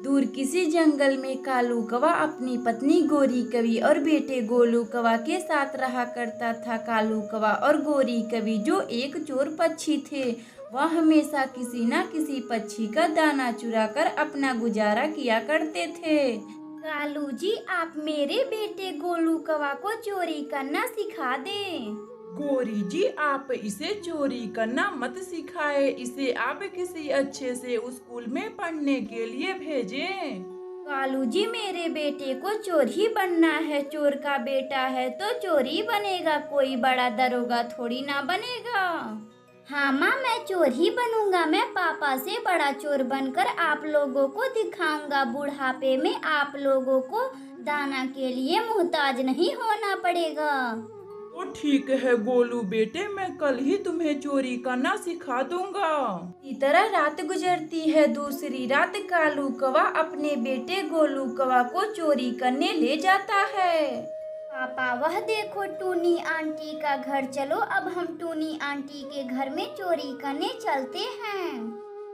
दूर किसी जंगल में कालू कौवा अपनी पत्नी गोरी कवि और बेटे गोलू कौवा के साथ रहा करता था। कालू कौवा और गोरी कवि जो एक चोर पक्षी थे, वह हमेशा किसी न किसी पक्षी का दाना चुरा कर अपना गुजारा किया करते थे। कालू जी, आप मेरे बेटे गोलू कौवा को चोरी करना सिखा दें। गोरी जी, आप इसे चोरी करना मत सिखाए, इसे आप किसी अच्छे से स्कूल में पढ़ने के लिए भेजें। कालू जी, मेरे बेटे को चोर ही बनना है। चोर का बेटा है तो चोर ही बनेगा, कोई बड़ा दरोगा थोड़ी ना बनेगा। हाँ माँ, मैं चोर ही बनूंगा। मैं पापा से बड़ा चोर बनकर आप लोगों को दिखाऊंगा। बुढ़ापे में आप लोगों को दाना के लिए मोहताज नहीं होना पड़ेगा। तो ठीक है गोलू बेटे, मैं कल ही तुम्हें चोरी करना सिखा दूंगा। इसी तरह रात गुजरती है। दूसरी रात कालू कौवा अपने बेटे गोलू कौवा को चोरी करने ले जाता है। पापा, वह देखो टूनी आंटी का घर, चलो अब हम टूनी आंटी के घर में चोरी करने चलते हैं।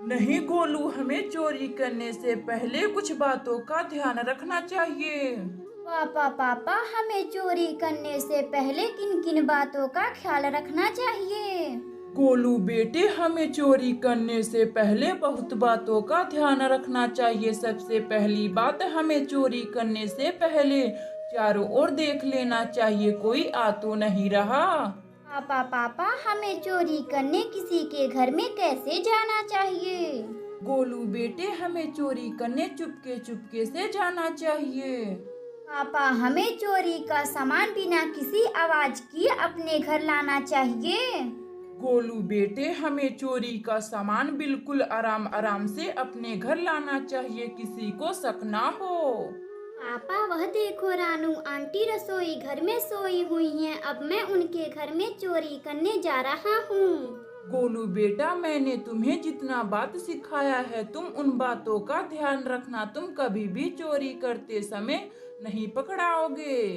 नहीं गोलू, हमें चोरी करने से पहले कुछ बातों का ध्यान रखना चाहिए। पापा, हमें चोरी करने से पहले किन किन बातों का ख्याल रखना चाहिए? गोलू बेटे, हमें चोरी करने से पहले बहुत बातों का ध्यान रखना चाहिए। सबसे पहली बात, हमें चोरी करने से पहले चारों ओर देख लेना चाहिए, कोई आ तो नहीं रहा। पापा, हमें चोरी करने किसी के घर में कैसे जाना चाहिए? गोलू बेटे, हमें चोरी करने चुपके चुपके से जाना चाहिए। पापा, हमें चोरी का सामान बिना किसी आवाज किए अपने घर लाना चाहिए। गोलू बेटे, हमें चोरी का सामान बिल्कुल आराम आराम से अपने घर लाना चाहिए, किसी को शक ना हो। पापा, वह देखो रानू आंटी रसोई घर में सोई हुई हैं। अब मैं उनके घर में चोरी करने जा रहा हूँ। गोलू बेटा, मैंने तुम्हें जितना बात सिखाया है, तुम उन बातों का ध्यान रखना। तुम कभी भी चोरी करते समय नहीं पकड़ाओगे।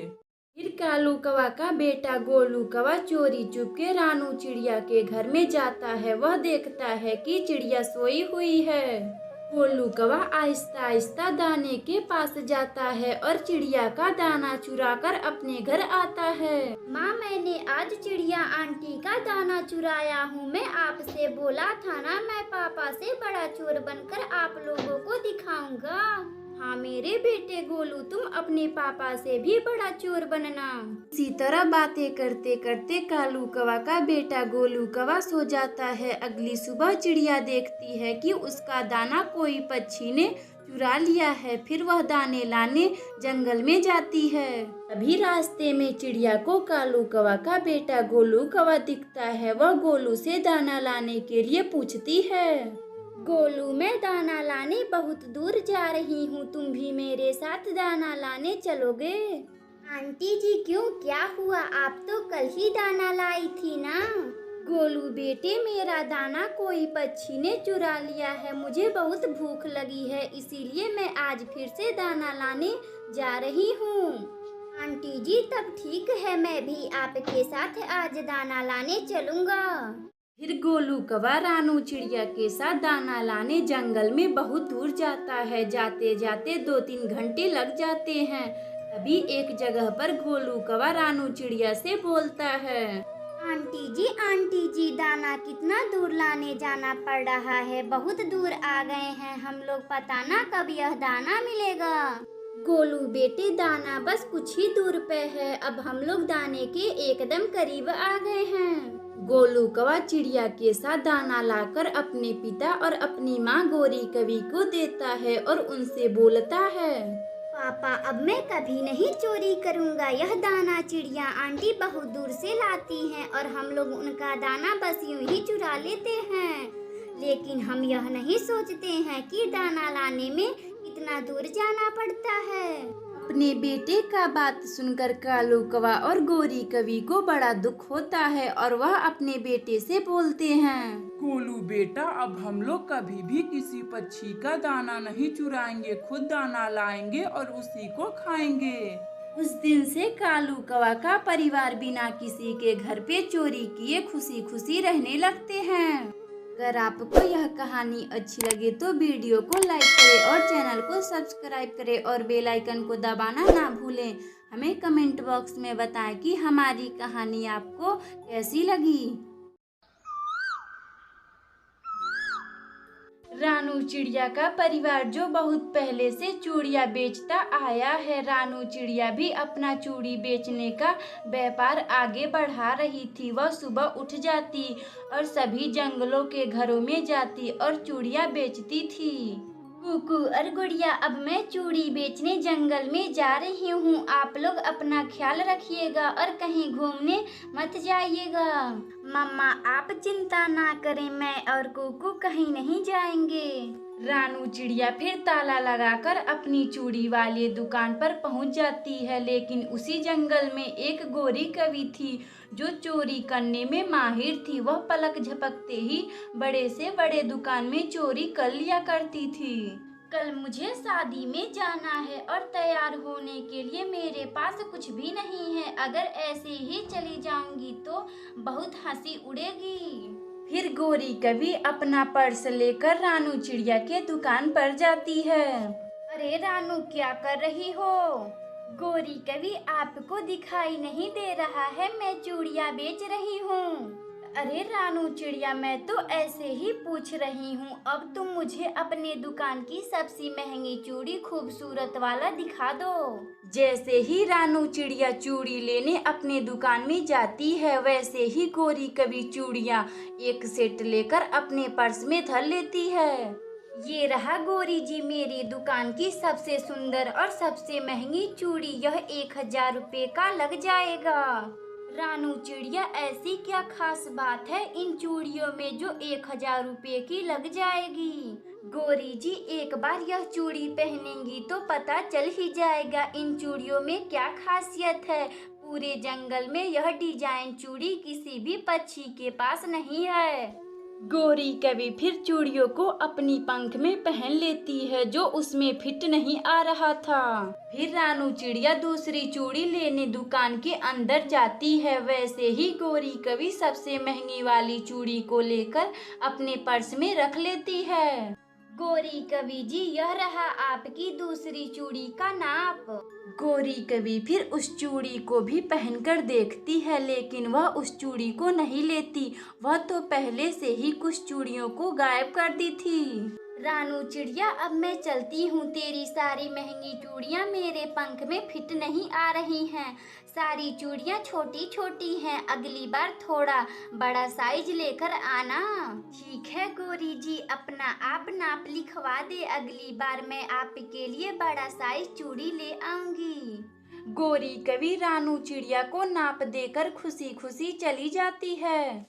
फिर कालू कौवा का बेटा गोलू कौवा चोरी चुपके रानू चिड़िया के घर में जाता है। वह देखता है कि चिड़िया सोई हुई है। गोलू कौवा आहिस्ता आहिस्ता दाने के पास जाता है और चिड़िया का दाना चुरा कर अपने घर आता है। माँ, मैंने आज चिड़िया आंटी का दाना चुराया हूँ। मैं आपसे बोला था ना, मैं पापा से बड़ा चोर बनकर आप लोगों को दिखाऊंगा। हाँ मेरे बेटे गोलू, तुम अपने पापा से भी बड़ा चोर बनना। इसी तरह बातें करते करते कालू कौवा का बेटा गोलू कौवा सो जाता है। अगली सुबह चिड़िया देखती है कि उसका दाना कोई पक्षी ने चुरा लिया है। फिर वह दाने लाने जंगल में जाती है। अभी रास्ते में चिड़िया को कालू कौवा का बेटा गोलू कौवा दिखता है। वह गोलू से दाना लाने के लिए पूछती है। गोलू, मैं दाना लाने बहुत दूर जा रही हूँ, तुम भी मेरे साथ दाना लाने चलोगे? आंटी जी, क्यों, क्या हुआ? आप तो कल ही दाना लाई थी ना। गोलू बेटे, मेरा दाना कोई पक्षी ने चुरा लिया है। मुझे बहुत भूख लगी है, इसीलिए मैं आज फिर से दाना लाने जा रही हूँ। आंटी जी, तब ठीक है, मैं भी आपके साथ आज दाना लाने चलूँगा। फिर गोलू कौवा रानू चिड़िया के साथ दाना लाने जंगल में बहुत दूर जाता है। जाते जाते 2-3 घंटे लग जाते हैं। तभी एक जगह पर गोलू कौवा रानू चिड़िया से बोलता है। आंटी जी, दाना कितना दूर लाने जाना पड़ रहा है। बहुत दूर आ गए हैं हम लोग, पता ना कब यह दाना मिलेगा। गोलू बेटे, दाना बस कुछ ही दूर पे है। अब हम लोग दाने के एकदम करीब आ गए हैं। गोलू कौवा चिड़िया के साथ दाना लाकर अपने पिता और अपनी माँ गोरी कवि को देता है और उनसे बोलता है। पापा, अब मैं कभी नहीं चोरी करूँगा। यह दाना चिड़िया आंटी बहुत दूर से लाती हैं और हम लोग उनका दाना बस यूं ही चुरा लेते हैं। लेकिन हम यह नहीं सोचते हैं कि दाना लाने में कितना दूर जाना पड़ता है। अपने बेटे का बात सुनकर कालू कौवा और गोरी कवि को बड़ा दुख होता है और वह अपने बेटे से बोलते हैं। गोलू बेटा, अब हम लोग कभी भी किसी पक्षी का दाना नहीं चुराएंगे, खुद दाना लाएंगे और उसी को खाएंगे। उस दिन से कालू कौवा का परिवार बिना किसी के घर पे चोरी किए खुशी खुशी रहने लगते हैं। अगर आपको यह कहानी अच्छी लगे तो वीडियो को लाइक करें और चैनल को सब्सक्राइब करें और बेल आइकन को दबाना ना भूलें। हमें कमेंट बॉक्स में बताएं कि हमारी कहानी आपको कैसी लगी। रानू चिड़िया का परिवार जो बहुत पहले से चूड़ियाँ बेचता आया है। रानू चिड़िया भी अपना चूड़ी बेचने का व्यापार आगे बढ़ा रही थी। वह सुबह उठ जाती और सभी जंगलों के घरों में जाती और चूड़ियाँ बेचती थी। कुकू और गुड़िया, अब मैं चूड़ी बेचने जंगल में जा रही हूँ। आप लोग अपना ख्याल रखिएगा और कहीं घूमने मत जाइएगा। मम्मा आप चिंता ना करें, मैं और कुकू कहीं नहीं जाएंगे। रानू चिड़िया फिर ताला लगाकर अपनी चूड़ी वाले दुकान पर पहुंच जाती है। लेकिन उसी जंगल में एक गोरी कवि थी जो चोरी करने में माहिर थी। वह पलक झपकते ही बड़े से बड़े दुकान में चोरी कर लिया करती थी। कल मुझे शादी में जाना है और तैयार होने के लिए मेरे पास कुछ भी नहीं है। अगर ऐसे ही चली जाऊंगी तो बहुत हंसी उड़ेगी। फिर गोरी कवि अपना पर्स लेकर रानू चिड़िया के दुकान पर जाती है। अरे रानू, क्या कर रही हो? गोरी कवि, आपको दिखाई नहीं दे रहा है, मैं चूड़ियाँ बेच रही हूँ। अरे रानू चिड़िया, मैं तो ऐसे ही पूछ रही हूँ। अब तुम मुझे अपने दुकान की सबसे महंगी चूड़ी खूबसूरत वाला दिखा दो। जैसे ही रानू चिड़िया चूड़ी लेने अपने दुकान में जाती है, वैसे ही गोरी कवि चूड़ियाँ एक सेट लेकर अपने पर्स में धर लेती है। ये रहा गोरी जी, मेरी दुकान की सबसे सुंदर और सबसे महंगी चूड़ी। यह 1000 रुपये का लग जाएगा। रानू चिड़िया, ऐसी क्या खास बात है इन चूड़ियों में जो 1000 रुपये की लग जाएगी? गोरी जी, एक बार यह चूड़ी पहनेंगी तो पता चल ही जाएगा इन चूड़ियों में क्या खासियत है। पूरे जंगल में यह डिजाइन चूड़ी किसी भी पक्षी के पास नहीं है। गोरी कवि फिर चूड़ियों को अपनी पंख में पहन लेती है जो उसमें फिट नहीं आ रहा था। फिर रानू चिड़िया दूसरी चूड़ी लेने दुकान के अंदर जाती है। वैसे ही गोरी कवि सबसे महंगी वाली चूड़ी को लेकर अपने पर्स में रख लेती है। गोरी कवि जी, यह रहा आपकी दूसरी चूड़ी का नाप। गोरी कवि फिर उस चूड़ी को भी पहनकर देखती है, लेकिन वह उस चूड़ी को नहीं लेती। वह तो पहले से ही कुछ चूड़ियों को गायब कर दी थी। रानू चिड़िया, अब मैं चलती हूँ। तेरी सारी महंगी चूड़ियाँ मेरे पंख में फिट नहीं आ रही हैं। सारी चूड़ियाँ छोटी छोटी हैं। अगली बार थोड़ा बड़ा साइज लेकर आना। ठीक है गोरी जी, अपना आप नाप लिखवा दे। अगली बार मैं आपके लिए बड़ा साइज चूड़ी ले आऊंगी। गोरी कवि रानू चिड़िया को नाप देकर खुशी खुशी चली जाती है।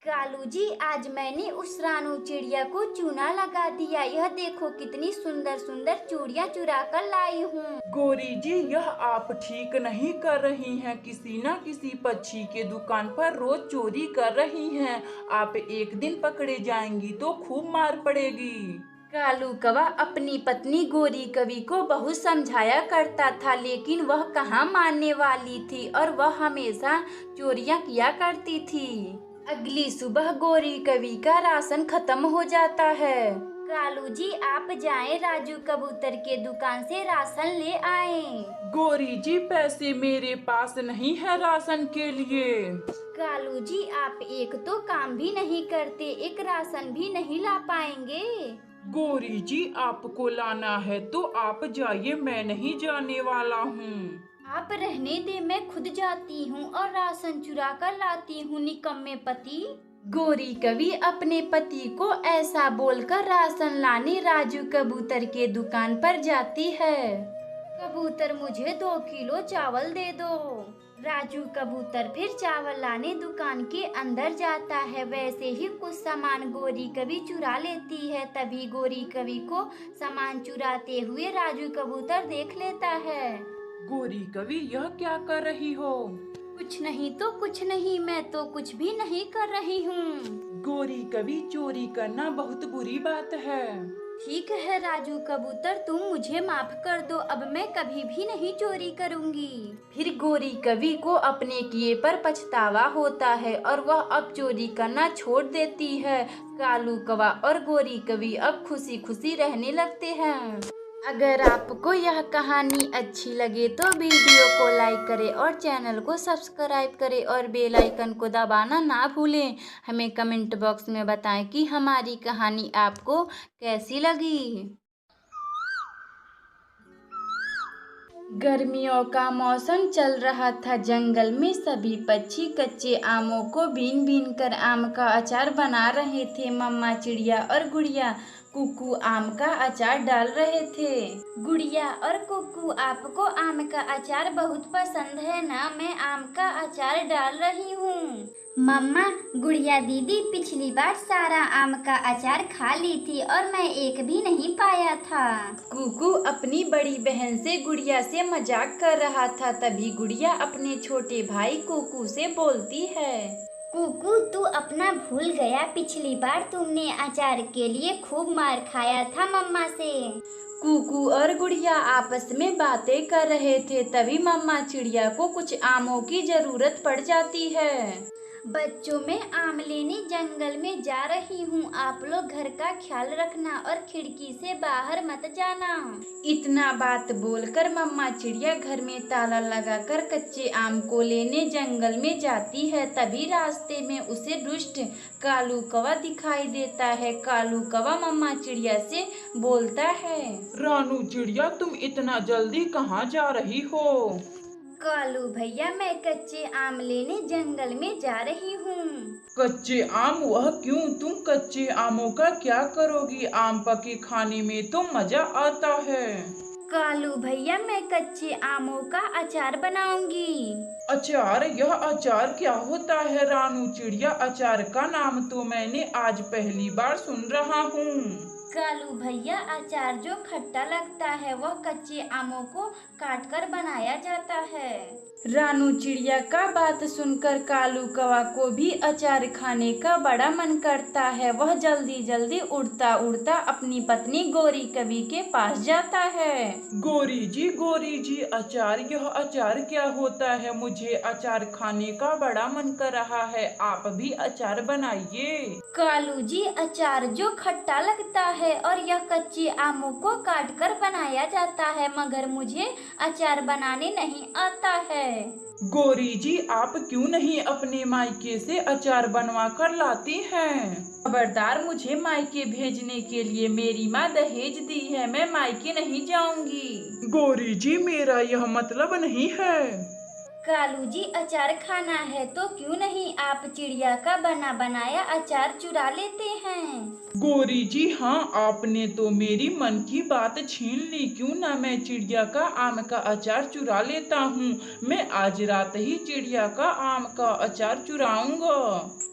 कालू जी, आज मैंने उस रानू चिड़िया को चूना लगा दिया। यह देखो कितनी सुंदर सुंदर चूड़ियाँ चुरा कर लाई हूँ। गोरी जी, यह आप ठीक नहीं कर रही हैं। किसी न किसी पक्षी के दुकान पर रोज चोरी कर रही हैं। आप एक दिन पकड़े जाएंगी तो खूब मार पड़ेगी। कालू कौवा अपनी पत्नी गोरी कवि को बहुत समझाया करता था, लेकिन वह कहाँ मानने वाली थी और वह हमेशा चोरियाँ किया करती थी। अगली सुबह गोरी कवि का राशन खत्म हो जाता है। कालू जी, आप जाएं, राजू कबूतर के दुकान से राशन ले आएं। गोरी जी, पैसे मेरे पास नहीं है राशन के लिए। कालू जी, आप एक तो काम भी नहीं करते, एक राशन भी नहीं ला पाएंगे। गोरी जी, आपको लाना है तो आप जाइए, मैं नहीं जाने वाला हूँ। आप रहने दे, मैं खुद जाती हूँ और राशन चुरा कर लाती हूँ, निकम्मे पति। गोरी कवि अपने पति को ऐसा बोलकर राशन लाने राजू कबूतर के दुकान पर जाती है। कबूतर, मुझे 2 किलो चावल दे दो। राजू कबूतर फिर चावल लाने दुकान के अंदर जाता है। वैसे ही कुछ सामान गोरी कवि चुरा लेती है। तभी गोरी कवि को सामान चुराते हुए राजू कबूतर देख लेता है। गोरी कवि, यह क्या कर रही हो? कुछ नहीं तो कुछ नहीं, मैं तो कुछ भी नहीं कर रही हूँ। गोरी कवि, चोरी करना बहुत बुरी बात है। ठीक है राजू कबूतर, तुम मुझे माफ कर दो, अब मैं कभी भी नहीं चोरी करूंगी। फिर गोरी कवि को अपने किए पर पछतावा होता है और वह अब चोरी करना छोड़ देती है। कालू कौवा और गोरी कवि अब खुशी खुशी रहने लगते हैं। अगर आपको यह कहानी अच्छी लगे तो वीडियो को लाइक करें और चैनल को सब्सक्राइब करें और बेल आइकन को दबाना ना भूलें। हमें कमेंट बॉक्स में बताएं कि हमारी कहानी आपको कैसी लगी। गर्मियों का मौसम चल रहा था। जंगल में सभी पक्षी कच्चे आमों को बीन बीन कर आम का अचार बना रहे थे। मम्मा चिड़िया और गुड़िया कुकू आम का अचार डाल रहे थे। गुड़िया और कुकू, आपको आम का अचार बहुत पसंद है ना? मैं आम का अचार डाल रही हूँ। मम्मा, गुड़िया दीदी पिछली बार सारा आम का अचार खा ली थी और मैं एक भी नहीं पाया था। कुकू अपनी बड़ी बहन से गुड़िया से मजाक कर रहा था। तभी गुड़िया अपने छोटे भाई कुकू से बोलती है, कुकू तू अपना भूल गया, पिछली बार तुमने अचार के लिए खूब मार खाया था मम्मा से। कुकू और गुड़िया आपस में बातें कर रहे थे। तभी मम्मा चिड़िया को कुछ आमों की जरूरत पड़ जाती है। बच्चों, मैं आम लेने जंगल में जा रही हूँ। आप लोग घर का ख्याल रखना और खिड़की से बाहर मत जाना। इतना बात बोलकर मम्मा चिड़िया घर में ताला लगाकर कच्चे आम को लेने जंगल में जाती है। तभी रास्ते में उसे दुष्ट कालू कौवा दिखाई देता है। कालू कौवा मम्मा चिड़िया से बोलता है, रानू चिड़िया, तुम इतना जल्दी कहाँ जा रही हो? कालू भैया, मैं कच्चे आम लेने जंगल में जा रही हूँ। कच्चे आम? वह क्यों? तुम कच्चे आमों का क्या करोगी? आम पके खाने में तो मजा आता है। कालू भैया, मैं कच्चे आमों का अचार बनाऊंगी। अचार? यह अचार क्या होता है रानू चिड़िया? अचार का नाम तो मैंने आज पहली बार सुन रहा हूँ। कालू भैया, अचार जो खट्टा लगता है वह कच्चे आमों को काटकर बनाया जाता है। रानू चिड़िया का बात सुनकर कालू कौवा को भी अचार खाने का बड़ा मन करता है। वह जल्दी जल्दी उड़ता उड़ता अपनी पत्नी गोरी कवि के पास जाता है। गोरी जी, अचार? यह अचार क्या होता है? मुझे अचार खाने का बड़ा मन कर रहा है, आप भी अचार बनाइए। कालू जी, अचार जो खट्टा लगता है और यह कच्चे आमों को काटकर बनाया जाता है, मगर मुझे अचार बनाने नहीं आता है। गोरी जी, आप क्यों नहीं अपने मायके से अचार बनवा कर लाती हैं? खबरदार, मुझे मायके भेजने के लिए मेरी माँ दहेज दी है। मैं मायके नहीं जाऊंगी। गोरी जी, मेरा यह मतलब नहीं है। कालू जी, अचार खाना है तो क्यों नहीं आप चिड़िया का बना बनाया अचार चुरा लेते हैं। गोरी जी, हाँ, आपने तो मेरी मन की बात छीन ली। क्यों ना मैं चिड़िया का आम का अचार चुरा लेता हूँ। मैं आज रात ही चिड़िया का आम का अचार चुराऊंगा।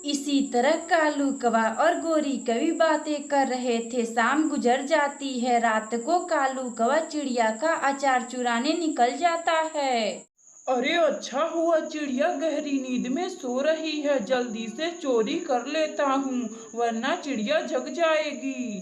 इसी तरह कालू कौवा और गोरी कवि बातें कर रहे थे। शाम गुजर जाती है। रात को कालू कौवा चिड़िया का अचार चुराने निकल जाता है। अरे अच्छा हुआ, चिड़िया गहरी नींद में सो रही है। जल्दी से चोरी कर लेता हूँ, वरना चिड़िया जग जाएगी।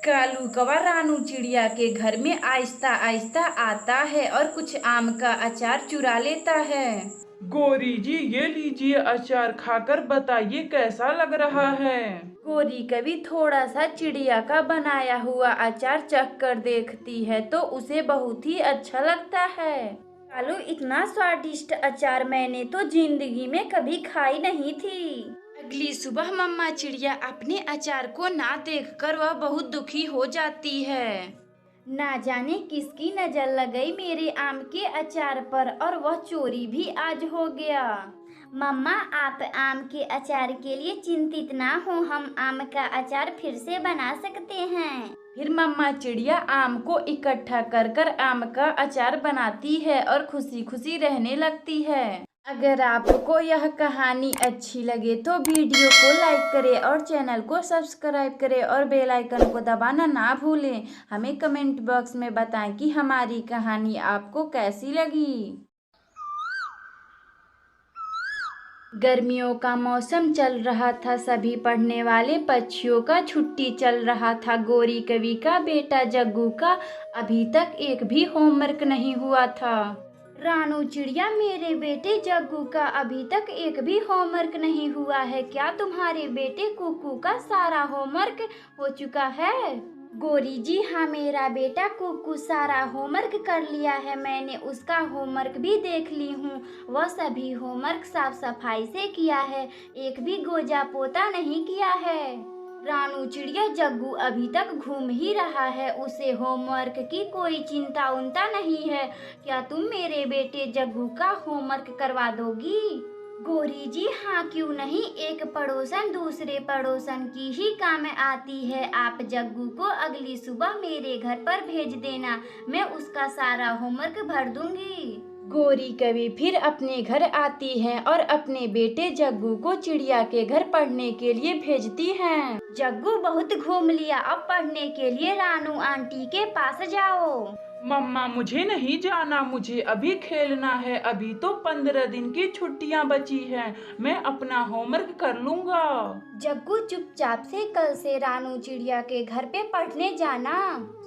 कालू कौवा रानू चिड़िया के घर में आहिस्ता आहिस्ता आता है और कुछ आम का अचार चुरा लेता है। गोरी जी, ये लीजिए अचार, खाकर बताइए कैसा लग रहा है। गोरी कवि थोड़ा सा चिड़िया का बनाया हुआ अचार चख कर देखती है तो उसे बहुत ही अच्छा लगता है। कालू, इतना स्वादिष्ट अचार मैंने तो जिंदगी में कभी खाई नहीं थी। अगली सुबह मम्मा चिड़िया अपने अचार को ना देखकर वह बहुत दुखी हो जाती है। ना जाने किसकी नजर लग गई मेरे आम के अचार पर और वह चोरी भी आज हो गया। मम्मा, आप आम के अचार के लिए चिंतित ना हो, हम आम का अचार फिर से बना सकते हैं। फिर मम्मा चिड़िया आम को इकट्ठा कर कर आम का अचार बनाती है और खुशी खुशी रहने लगती है। अगर आपको यह कहानी अच्छी लगे तो वीडियो को लाइक करें और चैनल को सब्सक्राइब करें और बेल आइकन को दबाना ना भूलें। हमें कमेंट बॉक्स में बताएं कि हमारी कहानी आपको कैसी लगी। गर्मियों का मौसम चल रहा था, सभी पढ़ने वाले बच्चियों का छुट्टी चल रहा था। गौरी कवि का बेटा जग्गू का अभी तक एक भी होमवर्क नहीं हुआ था। रानू चिड़िया, मेरे बेटे जग्गू का अभी तक एक भी होमवर्क नहीं हुआ है। क्या तुम्हारे बेटे कुकू का सारा होमवर्क हो चुका है? गौरी जी, हाँ, मेरा बेटा कुकू सारा होमवर्क कर लिया है। मैंने उसका होमवर्क भी देख ली हूँ। वह सभी होमवर्क साफ सफाई से किया है, एक भी गोजा पोता नहीं किया है। रानू चिड़िया, जग्गू अभी तक घूम ही रहा है, उसे होमवर्क की कोई चिंता उनता नहीं है। क्या तुम मेरे बेटे जग्गू का होमवर्क करवा दोगी? गौरी जी, हाँ, क्यों नहीं। एक पड़ोसन दूसरे पड़ोसन की ही काम आती है। आप जग्गू को अगली सुबह मेरे घर पर भेज देना, मैं उसका सारा होमवर्क भर दूंगी। गौरी कवि फिर अपने घर आती है और अपने बेटे जग्गू को चिड़िया के घर पढ़ने के लिए भेजती हैं। जग्गू, बहुत घूम लिया, अब पढ़ने के लिए रानू आंटी के पास जाओ। मम्मा, मुझे नहीं जाना, मुझे अभी खेलना है। अभी तो 15 दिन की छुट्टियां बची हैं, मैं अपना होमवर्क कर लूंगा। जग्गू, चुपचाप से कल से रानू चिड़िया के घर पे पढ़ने जाना।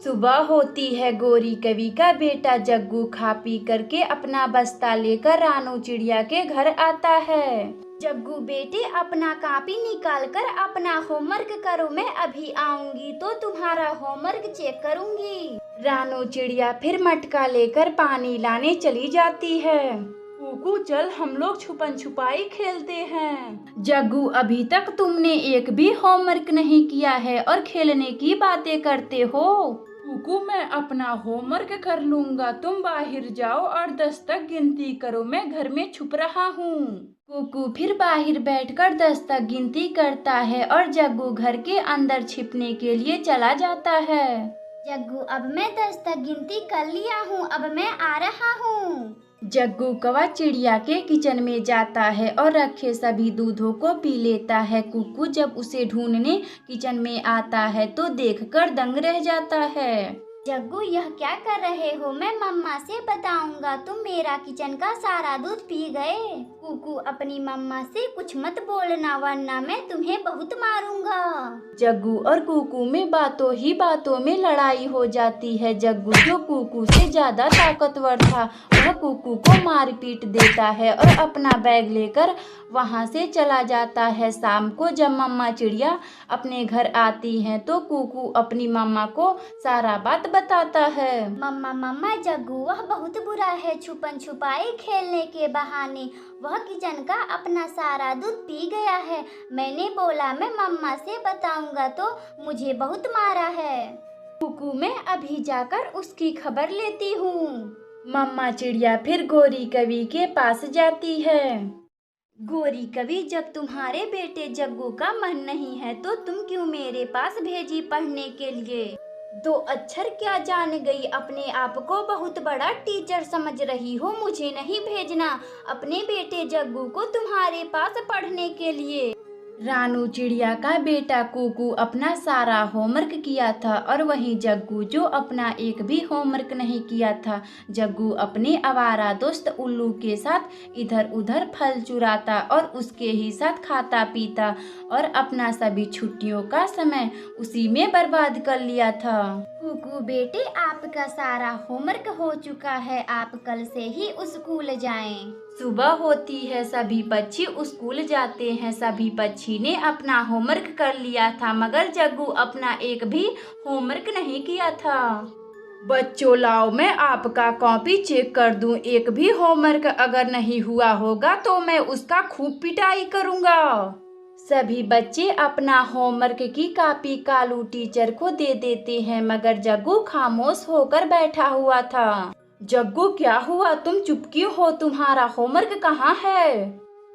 सुबह होती है, गौरी कवि का बेटा जग्गू खा पी करके अपना बस्ता लेकर रानू चिड़िया के घर आता है। जग्गू बेटे, अपना कॉपी निकाल कर अपना होमवर्क करो, मैं अभी आऊंगी तो तुम्हारा होमवर्क चेक करूंगी। रानू चिड़िया फिर मटका लेकर पानी लाने चली जाती है। कुकू, चल हम लोग छुपन छुपाई खेलते हैं। जग्गू, अभी तक तुमने एक भी होमवर्क नहीं किया है और खेलने की बातें करते हो। कुकू, मैं अपना होमवर्क कर लूंगा, तुम बाहर जाओ और 10 तक गिनती करो, मैं घर में छुप रहा हूँ। कुकू फिर बाहर बैठकर 10 तक गिनती करता है और जग्गू घर के अंदर छिपने के लिए चला जाता है। जग्गू, अब मैं 10 तक गिनती कर लिया हूँ, अब मैं आ रहा हूँ। जग्गू कौवा चिड़िया के किचन में जाता है और रखे सभी दूधों को पी लेता है। कुकू जब उसे ढूंढने किचन में आता है तो देखकर दंग रह जाता है। जग्गू, यह क्या कर रहे हो? मैं मम्मा से बताऊंगा, तुम मेरा किचन का सारा दूध पी गए। कुकू, अपनी मम्मा से कुछ मत बोलना वरना मैं तुम्हें बहुत मारूंगा। जग्गू और कुकू में बातों ही बातों में लड़ाई हो जाती है। जग्गू, जो कुकू से ज्यादा ताकतवर था, वह कुकू को मार पीट देता है और अपना बैग लेकर वहां से चला जाता है। शाम को जब मम्मा चिड़िया अपने घर आती हैं तो कुकू अपनी मम्मा को सारा बात बताता है। मम्मा, जग्गू वह बहुत बुरा है, छुपन छुपाई खेलने के बहाने वह किचन का अपना सारा दूध पी गया है। मैंने बोला मैं मम्मा से बताऊंगा तो मुझे बहुत मारा है। कुकू, मैं अभी जाकर उसकी खबर लेती हूँ। मम्मा चिड़िया फिर गौरी कवि के पास जाती है। गौरी कवि, जब तुम्हारे बेटे जग्गू का मन नहीं है तो तुम क्यों मेरे पास भेजी पढ़ने के लिए? 2 अक्षर क्या जान गई, अपने आप को बहुत बड़ा टीचर समझ रही हो। मुझे नहीं भेजना अपने बेटे जग्गू को तुम्हारे पास पढ़ने के लिए। रानू चिड़िया का बेटा कुकू अपना सारा होमवर्क किया था और वहीं जग्गू जो अपना एक भी होमवर्क नहीं किया था। जग्गू अपने आवारा दोस्त उल्लू के साथ इधर उधर फल चुराता और उसके ही साथ खाता पीता और अपना सभी छुट्टियों का समय उसी में बर्बाद कर लिया था। कुकू बेटे, आपका सारा होमवर्क हो चुका है, आप कल से ही स्कूल जाएं। सुबह होती है, सभी पक्षी स्कूल जाते हैं। सभी पक्षी ने अपना होमवर्क कर लिया था मगर जग्गू अपना एक भी होमवर्क नहीं किया था। बच्चों, लाओ मैं आपका कॉपी चेक कर दूं। एक भी होमवर्क अगर नहीं हुआ होगा तो मैं उसका खूब पिटाई करूंगा। सभी बच्चे अपना होमवर्क की कॉपी कालू टीचर को दे देते हैं मगर जग्गू खामोश होकर बैठा हुआ था। जग्गू, क्या हुआ? तुम चुप क्यों हो? तुम्हारा होमवर्क कहाँ है?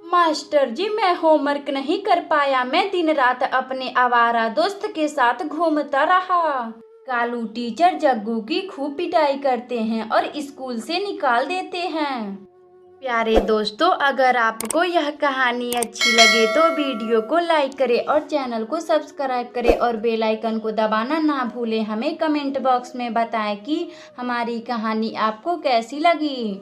मास्टर जी, मैं होमवर्क नहीं कर पाया, मैं दिन रात अपने आवारा दोस्त के साथ घूमता रहा। कालू टीचर जग्गू की खूब पिटाई करते हैं और स्कूल से निकाल देते हैं। प्यारे दोस्तों, अगर आपको यह कहानी अच्छी लगे तो वीडियो को लाइक करें और चैनल को सब्सक्राइब करें और बेल आइकन को दबाना ना भूलें। हमें कमेंट बॉक्स में बताएं कि हमारी कहानी आपको कैसी लगी।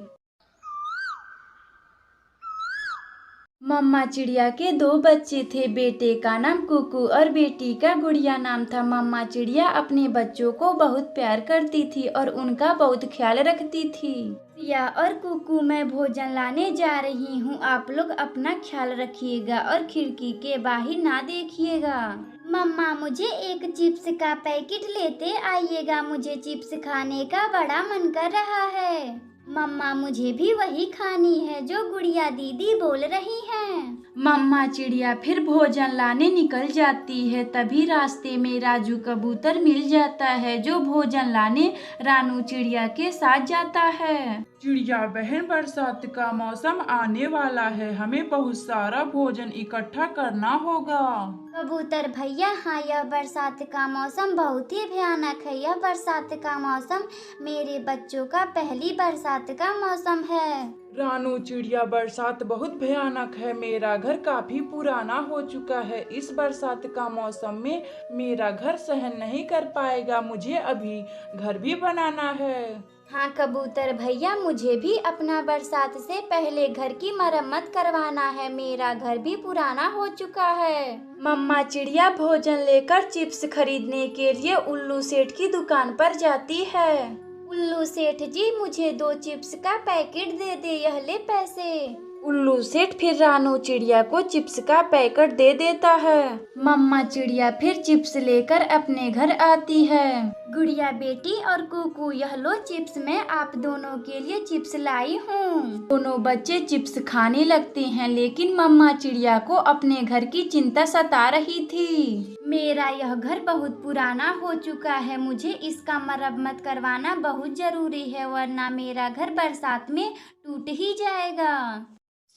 मम्मा चिड़िया के 2 बच्चे थे। बेटे का नाम कुकू और बेटी का गुड़िया नाम था। मम्मा चिड़िया अपने बच्चों को बहुत प्यार करती थी और उनका बहुत ख्याल रखती थी। प्रिया और कुकू, मैं भोजन लाने जा रही हूँ। आप लोग अपना ख्याल रखिएगा और खिड़की के बाहर ना देखिएगा। मम्मा, मुझे एक चिप्स का पैकेट लेते आइएगा। मुझे चिप्स खाने का बड़ा मन कर रहा है। मम्मा, मुझे भी वही खानी है जो गुड़िया दीदी बोल रही हैं। मम्मा चिड़िया फिर भोजन लाने निकल जाती है। तभी रास्ते में राजू कबूतर मिल जाता है जो भोजन लाने रानू चिड़िया के साथ जाता है। चिड़िया बहन, बरसात का मौसम आने वाला है, हमें बहुत सारा भोजन इकट्ठा करना होगा। कबूतर भैया, हाँ, यह बरसात का मौसम बहुत ही भयानक है। यह बरसात का मौसम मेरे बच्चों का पहली बरसात का मौसम है। रानू चिड़िया, बरसात बहुत भयानक है। मेरा घर काफी पुराना हो चुका है। इस बरसात का मौसम में मेरा घर सहन नहीं कर पाएगा। मुझे अभी घर भी बनाना है। हाँ कबूतर भैया, मुझे भी अपना बरसात से पहले घर की मरम्मत करवाना है। मेरा घर भी पुराना हो चुका है। मम्मा चिड़िया भोजन लेकर चिप्स खरीदने के लिए उल्लू सेठ की दुकान पर जाती है। उल्लू सेठ जी, मुझे 2 चिप्स का पैकेट दे दे, यह ले पैसे। उल्लू सेठ फिर रानू चिड़िया को चिप्स का पैकेट दे देता है। मम्मा चिड़िया फिर चिप्स लेकर अपने घर आती है। गुड़िया बेटी और कुकू, यह लो चिप्स, मैं आप दोनों के लिए चिप्स लाई हूँ। दोनों बच्चे चिप्स खाने लगते हैं, लेकिन मम्मा चिड़िया को अपने घर की चिंता सता रही थी। मेरा यह घर बहुत पुराना हो चुका है। मुझे इसका मरम्मत करवाना बहुत जरूरी है, वरना मेरा घर बरसात में टूट ही जाएगा।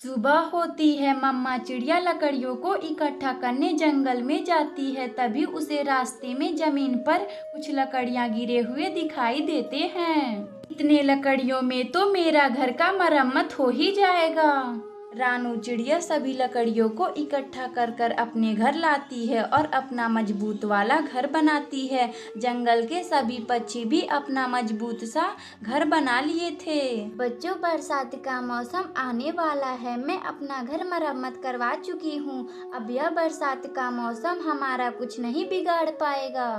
सुबह होती है। मम्मा चिड़िया लकड़ियों को इकट्ठा करने जंगल में जाती है। तभी उसे रास्ते में जमीन पर कुछ लकड़ियां गिरे हुए दिखाई देते हैं। इतने लकड़ियों में तो मेरा घर का मरम्मत हो ही जाएगा। रानू चिड़िया सभी लकड़ियों को इकट्ठा कर कर अपने घर लाती है और अपना मजबूत वाला घर बनाती है। जंगल के सभी पक्षी भी अपना मजबूत सा घर बना लिए थे। बच्चों, बरसात का मौसम आने वाला है। मैं अपना घर मरम्मत करवा चुकी हूँ। अब यह बरसात का मौसम हमारा कुछ नहीं बिगाड़ पाएगा।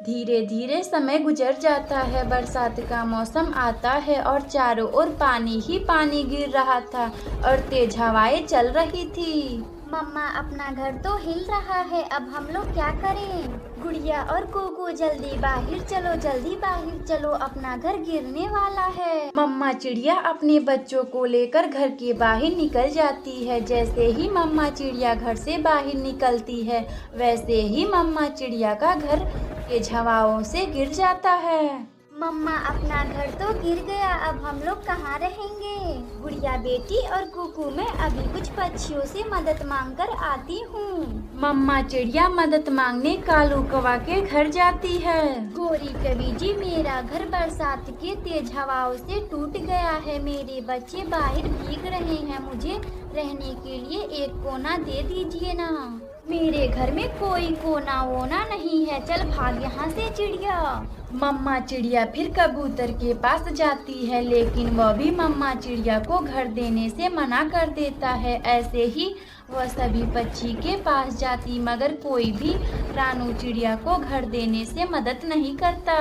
धीरे धीरे समय गुजर जाता है। बरसात का मौसम आता है और चारों ओर पानी ही पानी गिर रहा था और तेज हवाएं चल रही थी। मम्मा, अपना घर तो हिल रहा है, अब हम लोग क्या करें? गुड़िया और कुकू, जल्दी बाहर चलो, जल्दी बाहर चलो, अपना घर गिरने वाला है। मम्मा चिड़िया अपने बच्चों को लेकर घर के बाहर निकल जाती है। जैसे ही मम्मा चिड़िया घर से बाहर निकलती है, वैसे ही मम्मा चिड़िया का घर तेज हवाओं से गिर जाता है। मम्मा, अपना घर तो गिर गया, अब हम लोग कहाँ रहेंगे? गुड़िया बेटी और कुकू, मैं अभी कुछ पक्षियों से मदद मांगकर आती हूँ। मम्मा चिड़िया मदद मांगने कालू कौवा के घर जाती है। गोरी कवि जी, मेरा घर बरसात के तेज हवाओं से टूट गया है। मेरे बच्चे बाहर भीग रहे हैं, मुझे रहने के लिए एक कोना दे दीजिए ना। मेरे घर में कोई कोना वोना नहीं है, चल भाग यहाँ से चिड़िया। मम्मा चिड़िया फिर कबूतर के पास जाती है, लेकिन वह भी मम्मा चिड़िया को घर देने से मना कर देता है। ऐसे ही वह सभी पक्षी के पास जाती, मगर कोई भी रानू चिड़िया को घर देने से मदद नहीं करता।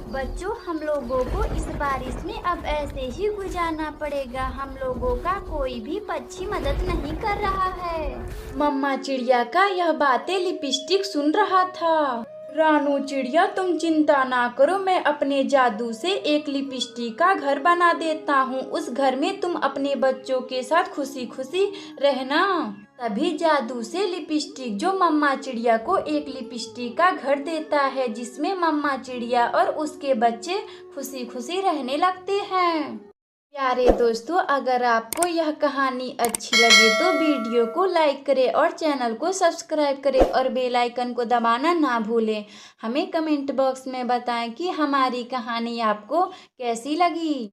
बच्चों, हम लोगों को इस बारिश में अब ऐसे ही गुजारना पड़ेगा। हम लोगों का कोई भी पक्षी मदद नहीं कर रहा है। मम्मा चिड़िया का यह बातें लिपस्टिक सुन रहा था। रानू चिड़िया, तुम चिंता ना करो, मैं अपने जादू से एक लिपस्टिक का घर बना देता हूँ। उस घर में तुम अपने बच्चों के साथ खुशी खुशी रहना। तभी जादू से लिपस्टिक जो मम्मा चिड़िया को एक लिपस्टिक का घर देता है, जिसमें मम्मा चिड़िया और उसके बच्चे खुशी खुशी रहने लगते हैं। प्यारे दोस्तों, अगर आपको यह कहानी अच्छी लगे तो वीडियो को लाइक करें और चैनल को सब्सक्राइब करें और बेल आइकन को दबाना ना भूलें। हमें कमेंट बॉक्स में बताएं कि हमारी कहानी आपको कैसी लगी।